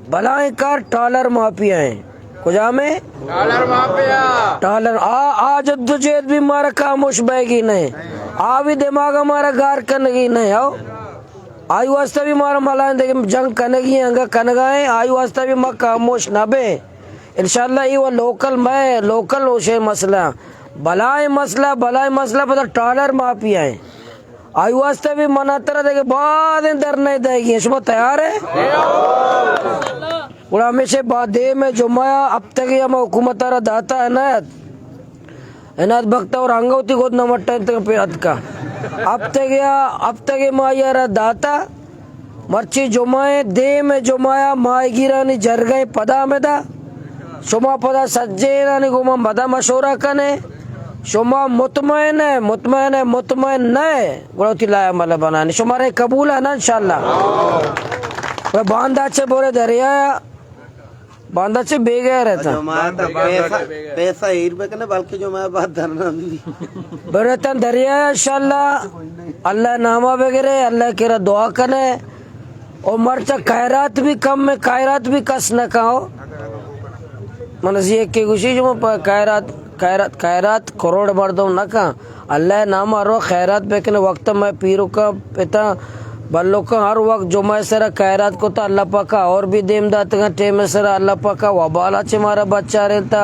बलाएं कर taller mafia हैं कुजा में टालर माफिया टालर आ जद्दोजहद भी हमारा खामोश बैगी नहीं आ भी दिमाग हमारा गार कनगी नहीं आओ आयु वास्ता भी हमारा मलाएं देखे जंग कनगी अंगा कनगाएं आयु वास्ता भी माँ खामोश ना बे इंशाल्लाह ये वो लोकल होशे मसला बलाएं मसला पता टालर माफिया है आयु वास्ते भी मना तरह देखे बाद डर नहीं देगी इसमें तैयार है और हमेशा बादे में जुमाया अब तक ये हम हुकूमत दाता है इनायत भक्ता और अंगवती को नमट्टा पे हद का अब तक ये माया दाता मर्ची जुमाए दे में जुमाया माए गिरानी जर गए पदा में दा शुमा पदा सज्जे रानी गुमा मदा मशोरा कने शुमा मुतमैन है गुड़ौती लाया मला बनाने शुमारे कबूल है ना इंशाल्लाह बांधा चे बोरे दरिया बांधा चे बेगे रहता पैसा हीर पे कने बल्कि जो मैं बात धरना बरतन दरिया इंशाल्लाह अल्लाह नामा वगैरह अल्लाह केरा दुआ कने और मर्चा खैरात भी कम में खैरात भी कस न कहो मनसी के खुशी जो खैरात करोड़ मर्दों न का अल्लाह नाम रो खैरात बेकने वक्त में पीरों का पिता बल्लों का हर वक्त जो मैं सरा खैरात को तो अल्लाह पाका और भी देम दात का टेम सरा अल्लाह पाका वबाला चे मारा बच्चा रहता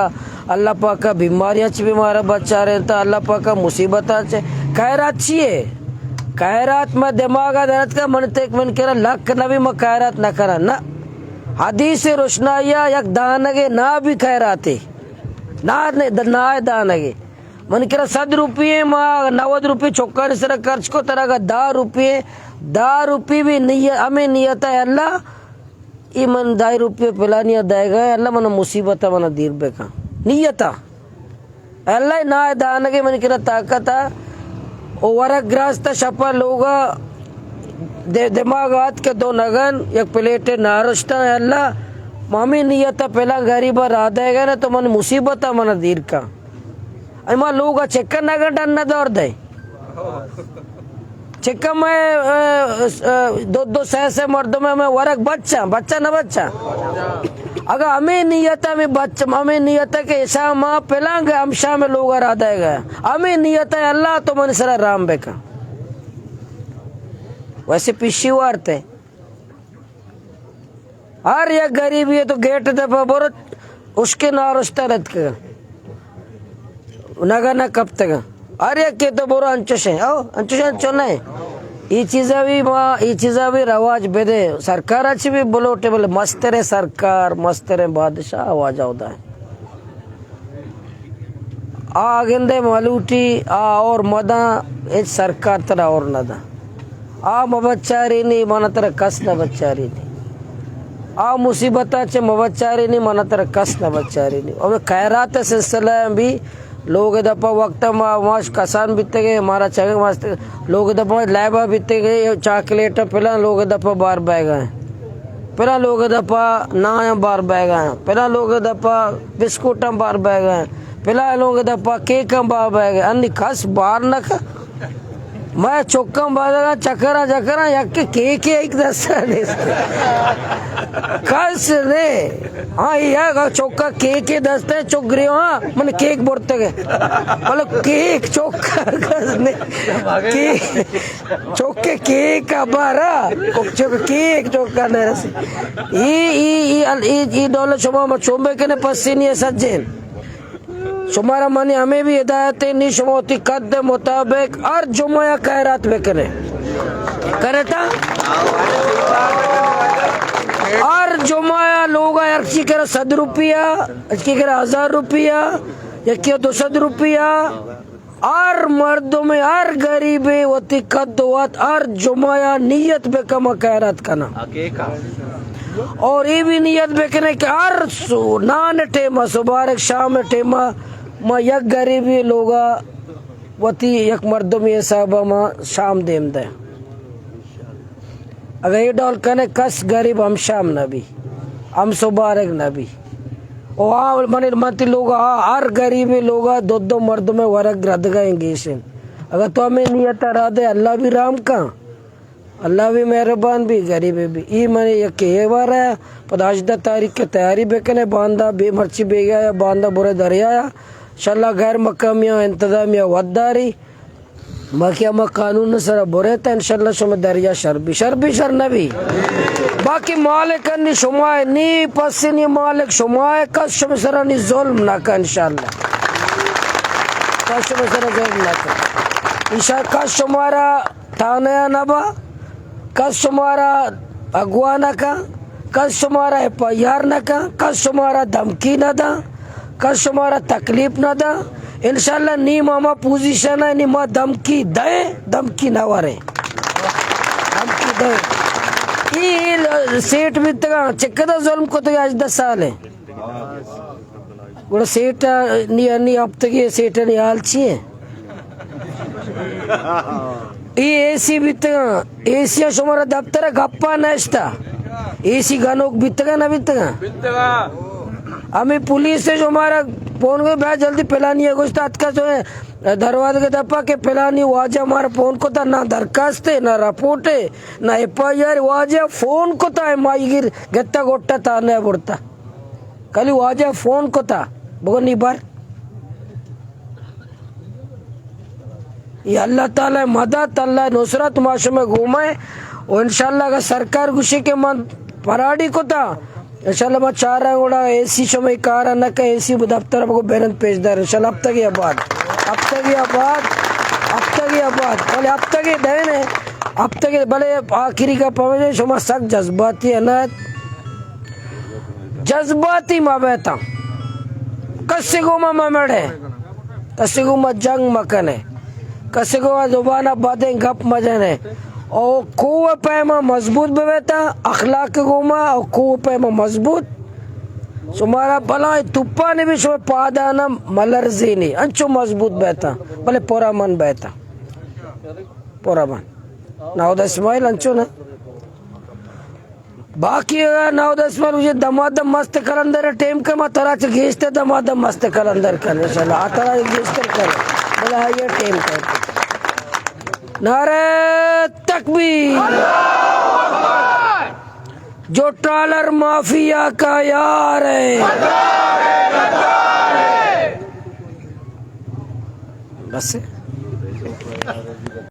अल्लाह पाका बीमारियां चे भी मारा बच्चा रहता अल्लाह पाका मुसीबत चे खैरात चाहिए खैरात में दिमाग दर्द का मन तक मन करा लक न भी मैं खैरात न करा ना हदीस रोशनाइया यक दानगे ना भी खैराते ना दानगे मन करा 100 रुपये माँ 90 रुपये चौका सर खर्च को तरह का 10 रुपये भी नियत हमें नियत है अल्लाह ये मन 10 रुपये पिलानिया देगा अल्लाह मन मुसीबत मन दीर बेका नियत अल्लाह ना दानगे मन करा ताकत ओ वरग्रस्त शपा लोगा दिमागात के 2 नगन एक प्लेट नारस्ता है अल्लाह मामी नियत पहला गरीब आ देगा ना तो मन मुसीबत मन दीर का अमा लोग चक्कर नगन डन दौड़ दे चक्कर में 2 सह मर्दों में वरक बच्चा अगर हमें नियत हमें नियत के ऐसा माँ पहला हम शाम में लोग आ देगा हमें नियत है अल्लाह तो मन सरा राम बेका वैसे पिछी वार्ते हर एक गरीब है तो गेट दफा बोर उसके नारस्ता रत का नगा न कब तक हर एक के तो बोरो अंचुश है अंचो नहीं ये चीज़ा भी रवाज बेदे सरकार अच्छी भी बोलो टेबल मस्त रे सरकार मस्त रे बादशाह आवाज होता है आगंदे मलूटी और मदा ये सरकार तरह और नदा मबच्चारी नहीं मन तरह कस न बच्चारी नहीं मुसीबत चे मबच्चारी नहीं मन तरह कस न बच्चारी नहीं और खैरात सिलसिला भी लोग दफा वक्त माश कसान बीते गए हमारा चगे मस्त लोग दफा लैबा बीते गए चॉकलेट पहला लोग दफा बार बह गए पहला लोग दफा ना बार बह गए पहला लोग दफा बिस्कुट बार बह गए पहला लोग दफा केक बार बह गए अन्नी खस बार न मैं चौका बाजा चकरा यक केक एक दस कस ने हाँ ये चौका केक दस्ते चौक गए हाँ मैंने केक बोलते गए मतलब केक चौका ने चौके केक बारा केक चौका ने ये डॉलर शुमा चोंबे के ने पसीनी है सज्जन शुमारा मानी हमें भी हिदायत नहीं शुमाती कद मुताबिक और जुमाया खैरात में करे करता और जुमाया लोग अच्छी करा 100 रुपया अच्छी करा 1000 रुपया या क्या 200 रुपया और मर्दों में और गरीबे होती कद्दुआत और जुमाया नियत पे कम खैरात करना और ये भी नियत बेकने के और नान टेमा सुबह शाम टेमा माँ यक गरीबी लोगा वती यक मर्दों में साहब माँ शाम देम दे अगर ये डॉल कने कस गरीब हम शाम नबी हम सुबह नबी और मने मत लोग हर गरीबी लोगा 2 मर्दों में वरक रद गएंगे अगर तो हमें नियत रहा दे अल्लाह भी राम का अल्लाह भी मेहरबान भी गरीब भी ई मैंने ये केवार है 15 तारीख के तैयारी बेकने बांधा बे मर्ची बेगा या बांधा बुरे दरिया इंशाल्लाह गैर मकामिया इंतजामिया वदारी मकिया म कानून सर बुरे था इंशाल्लाह शुम दरिया शर नबी बाकी मालिक नि शुमाए नी पसनी मालिक शुमाए कस शुम सर नि जुल्म ना का इंशाल्लाह कस शुम सर जुल्म ना का ईशा कस शुमारा थाने नबा कस शुमारा अगवाना का कस शुमारा एफआईआर न का कस शुमारा धमकी न दा कस शुमारा तकलीफ न दा इंशाल्लाह नी मामा पोजीशन है नी मा धमकी दे धमकी न वारे धमकी दे ई सेठ भी तक चिक्कदा जुल्म को तो आज 10 साल है वो सेठ नी अब तक ये सेठ नहीं हाल चाहिए एसी बितगा एसिया शुमारा दफ्तर गप्पा नष्टा एसी गानों बितगा ना बितगा हमें पुलिस से जो हमारा फोन को भाई जल्दी पिलानी है कुछ आज का जो है दरवाजे के दपा के पिलानी वाजा हमारा फोन को था ना दरखास्त है ना रिपोर्ट है ना एफआईआर वाजा फोन को था माईगिर गत्ता गोट्टा था नहीं बुड़ता कल वाजा फोन को था बोनी बार ये अल्लाह ताला मदद अल्लाह नुसरत माशू में घूमे और इंशाल्लाह का सरकार गुशी के मन पराड़ी को था इंशाल्लाह मैं चाह रहा हूँ एसी समय कार न का एसी दफ्तर को बेरन पेशदार इंशाल्लाह अब तक भले अब तक ये देन है अब तक भले आखिरी का पहुंचे शुमा सख्त जज्बाती अनायत जज्बाती मावेता कस्से को मा मेड़े कस्से को मा जंग मकने कसे को जुबाना बातें गप मजने और कुआ पैमा मजबूत बेटा अखलाक गोमा और कुआ पैमा मजबूत सुमारा भला तुप्पा ने भी शो पादाना मलर जीनी अंचो मजबूत बेटा भले पोरा मन बेटा पोरा मन नाउद इस्माइल अंचो ना बाकी नाउद इस्माइल मुझे दमादम मस्त कलंदर टेम के मा तरा च गेस्ते दमादम मस्त कलंदर कर इंशाल्लाह आतरा गेस्ते कर बोला ये टेम कर नारे तकबीर जो ट्रॉलर माफिया का यार है बस